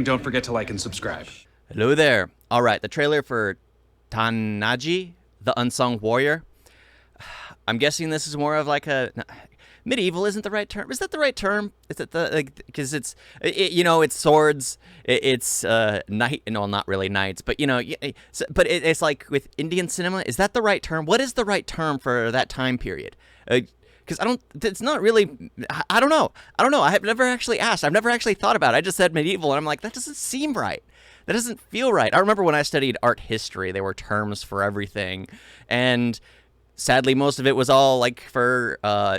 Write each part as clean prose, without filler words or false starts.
don't forget to like and subscribe. Hello there. All right, the trailer for Tanhaji, the Unsung Warrior. I'm guessing this is more of like a... Medieval isn't the right term. Is that the right term? Is it the, like, because it's swords. It's knight. No, not really knights, but it's like with Indian cinema. Is that the right term? What is the right term for that time period? Because it's not really. I don't know. I have never actually asked. I've never actually thought about it. I just said medieval, and I'm like, that doesn't seem right. That doesn't feel right. I remember when I studied art history, there were terms for everything, and sadly, most of it was all like for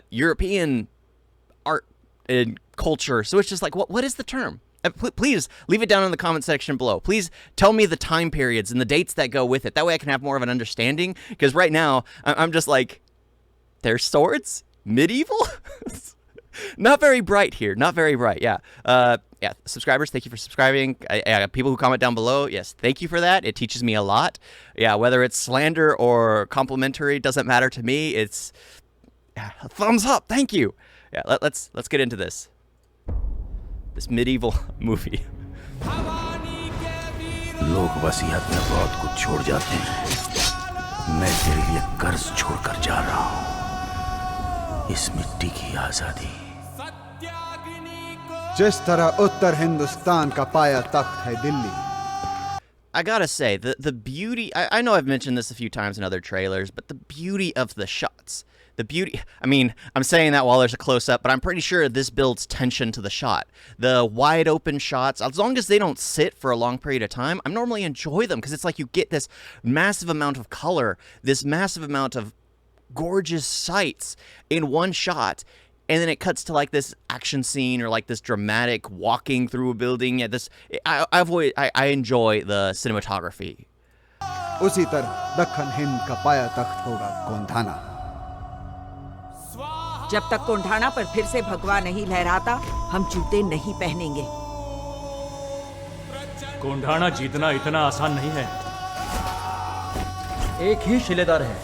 European art and culture. So it's just like, what is the term? Please leave it down in the comment section below. Please tell me the time periods and the dates that go with it. That way I can have more of an understanding. Because right now, I'm just like, there's swords? Medieval? Not very bright here. Not very bright. Yeah. Yeah. Subscribers, thank you for subscribing. People who comment down below, yes, thank you for that. It teaches me a lot. Yeah. Whether it's slander or complimentary doesn't matter to me. It's a thumbs up. Thank you. Yeah. Let's get into this medieval movie. लोग वसीयत में बहुत कुछ छोड़ जाते हैं। मैं तेरे लिए कर्ज छोड़कर जा रहा हूँ। इस मिट्टी की आजादी। जिस तरह उत्तर हिंदुस्तान का पाया तख्त है Delhi. I gotta say, the beauty, I know I've mentioned this a few times in other trailers, but the beauty of the shots. The beauty, I mean, I'm saying that while there's a close-up, but I'm pretty sure this builds tension to the shot. The wide-open shots, as long as they don't sit for a long period of time, I normally enjoy them, because it's like you get this massive amount of color, this massive amount of gorgeous sights in one shot, and then it cuts to like this action scene or like this dramatic walking through a building. Yeah, I enjoy the cinematography. उसी तरह दक्खन हिंद का पाया तख्त होगा गोंधाना। जब तक कोंढाना पर फिर से भगवा नहीं लहराता, हम जूते नहीं पहनेंगे। कोंढाना जीतना इतना आसान नहीं है। एक ही शिलेदार है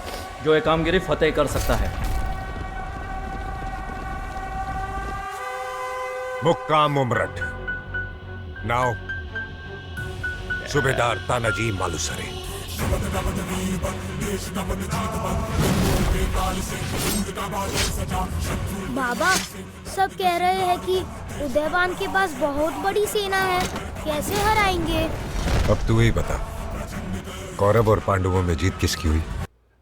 जो एक कामगिरी फतेह कर सकता है। मुक्काम उमरठ। नाउ सूबेदार तानाजी मालुसरे। बाबा, सब कह रहे हैं कि उदयवान के पास बहुत बड़ी सेना है, कैसे हराएंगे? अब तू ही बता, कौरव और पांडवों में जीत किसकी हुई?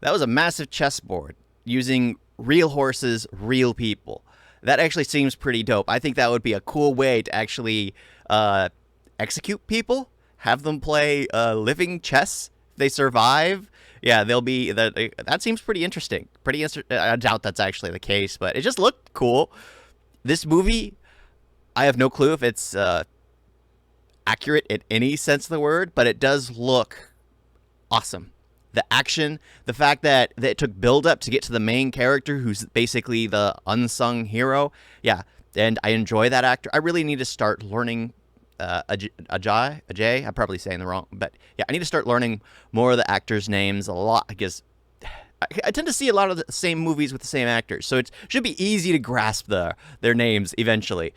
That was a massive chessboard using real horses, real people. That actually seems pretty dope. I think that would be a cool way to actually execute people, have them play living chess. If they survive, yeah, they'll be that seems pretty interesting. I doubt that's actually the case, but it just looked cool. This movie, I have no clue if it's accurate in any sense of the word, but it does look awesome. The action, the fact that it took build up to get to the main character who's basically the unsung hero. Yeah, and I enjoy that actor. I really need to start learning Ajay. I'm probably saying the wrong, but yeah, I need to start learning more of the actors' names a lot, because I tend to see a lot of the same movies with the same actors, so it should be easy to grasp their names eventually.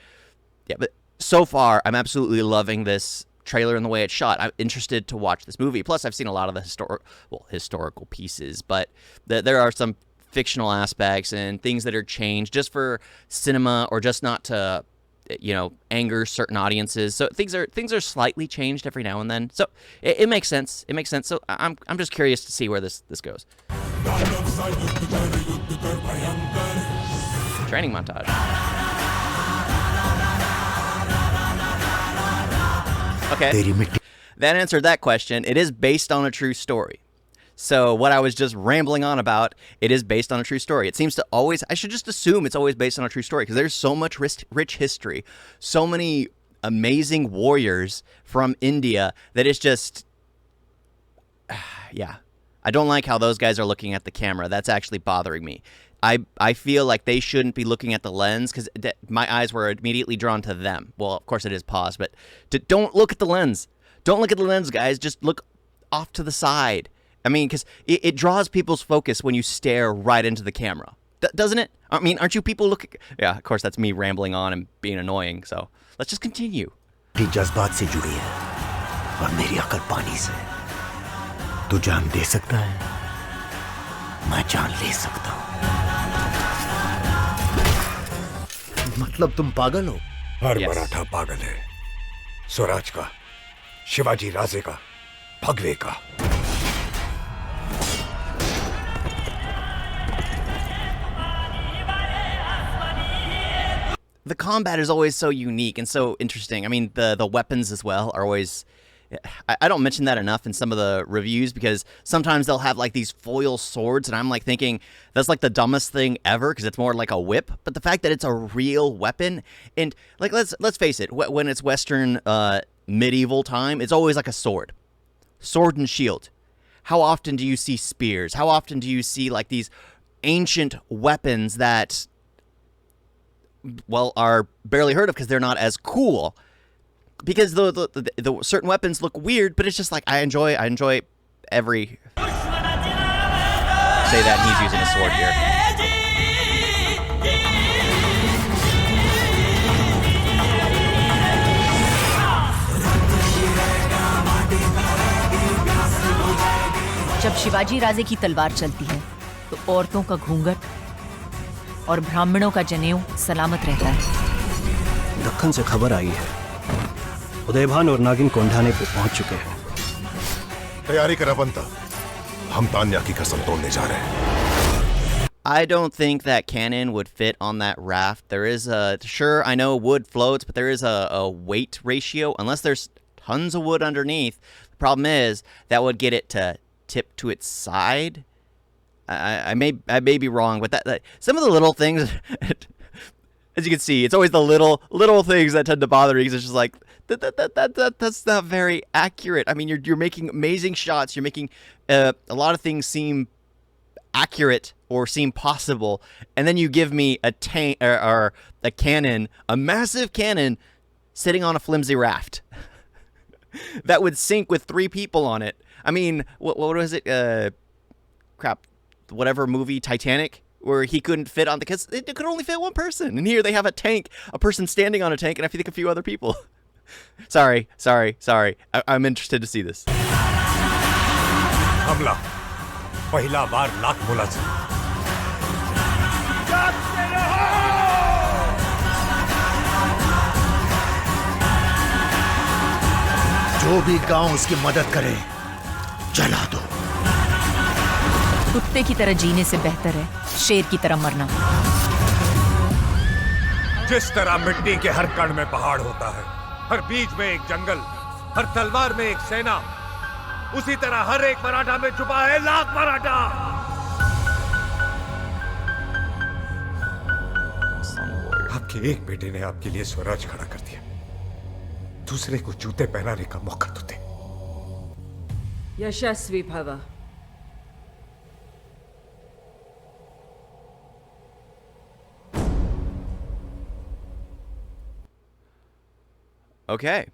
Yeah, but so far, I'm absolutely loving this trailer and the way it's shot. I'm interested to watch this movie. Plus, I've seen a lot of the historical pieces, but there are some fictional aspects and things that are changed just for cinema or just not to, anger certain audiences. So things are slightly changed every now and then. So it makes sense. It makes sense. So I'm just curious to see where this goes. Training montage. Okay, that answered that question. It is based on a true story. So what I was just rambling on about, it is based on a true story. It seems to always, I should just assume it's always based on a true story, because there's so much rich history, so many amazing warriors from India that it's just, yeah. I don't like how those guys are looking at the camera. That's actually bothering me. I feel like they shouldn't be looking at the lens, because my eyes were immediately drawn to them. Well, of course it is paused, but don't look at the lens. Don't look at the lens, guys. Just look off to the side. I mean, because it draws people's focus when you stare right into the camera. Doesn't it? I mean, aren't you people looking? Yeah, of course, that's me rambling on and being annoying. So let's just continue. मिट्टी जज्बात से जुड़ी है और मेरी अकल पानी से। तू जान दे सकता है, मैं जान ले सकता हूं। मतलब तुम पागल हो? हर Yes. मराठा पागल है, स्वराज का, शिवाजी राजे का, भगवे का। The combat is always so unique and so interesting. I mean, the weapons as well are always. I don't mention that enough in some of the reviews because sometimes they'll have like these foil swords, and I'm like thinking that's like the dumbest thing ever because it's more like a whip. But the fact that it's a real weapon, and like let's face it, when it's Western medieval time, it's always like a sword and shield. How often do you see spears? How often do you see like these ancient weapons that, well, are barely heard of because they're not as cool? Because the certain weapons look weird, but it's just like I enjoy every. Say that and he's using a sword here. जब शिवाजी राजे की तलवार चलती है तो औरतों का घूंघट और ब्राह्मणों का जनेऊ सलामत रहता है। दक्कन से खबर आई है, उदयभान और नागिन कोंढाने पे पहुंच चुके हैं। तैयारी करा बनता, हम तान्या की कसम तोड़ने जा रहे हैं। I don't think that cannon would fit on that raft. There is sure, I know wood floats, but there is a weight ratio. Unless there's tons of wood underneath, the problem is that would get it to tip to its side. I may be wrong, but that some of the little things, as you can see, it's always the little things that tend to bother me. Because it's just like that's not very accurate. I mean, you're making amazing shots. You're making a lot of things seem accurate or seem possible, and then you give me a tank or a cannon, a massive cannon, sitting on a flimsy raft that would sink with 3 people on it. I mean, what was it? Whatever movie, Titanic, where he couldn't fit on because it could only fit one person, and here they have a tank, a person standing on a tank, and I think a few other people. Sorry. I'm interested to see this. हमला, पहला बार लाख बोला से। जो भी गांव उसकी मदद करे, जला दो। कुत्ते की तरह जीने से बेहतर है शेर की तरह मरना। जिस तरह मिट्टी के हर कण में पहाड़ होता है, हर बीज में एक जंगल, हर तलवार में एक सेना, उसी तरह हर एक मराठा में छुपा है लाख मराठा। आपके एक बेटे ने आपके लिए स्वराज खड़ा कर दिया, दूसरे को जूते पहनाने का मौका तो दे। यशस्वी भव। Okay.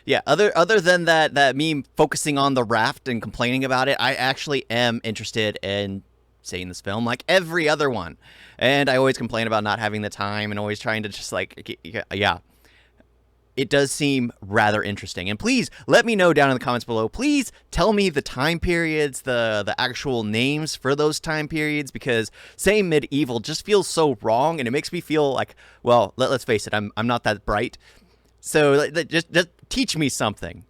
Yeah, other than that me focusing on the raft and complaining about it, I actually am interested in seeing this film like every other one. And I always complain about not having the time and always trying to just like, yeah. It does seem rather interesting. And please let me know down in the comments below. Please tell me the time periods, the actual names for those time periods, because saying medieval just feels so wrong, and it makes me feel like, well, let's face it, I'm not that bright. So just teach me something.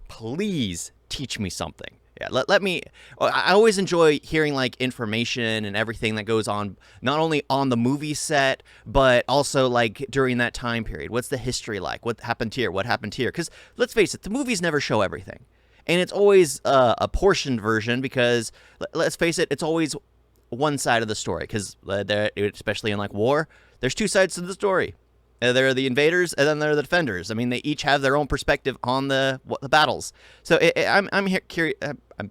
Please teach me something. Yeah, let me. I always enjoy hearing like information and everything that goes on, not only on the movie set, but also like during that time period. What's the history like? What happened here? What happened here? Because let's face it, the movies never show everything, and it's always a portioned version. Because let's face it, it's always one side of the story. Because especially in like war, there's 2 sides to the story. There are the invaders, and then there are the defenders. I mean, they each have their own perspective on the battles. So I'm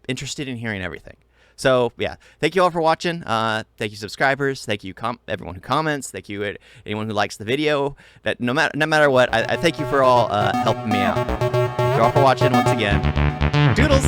interested in hearing everything. So yeah, thank you all for watching. Thank you subscribers. Thank you everyone who comments. Thank you anyone who likes the video. That no matter what, I thank you for all helping me out. Thank you all for watching once again. Doodles.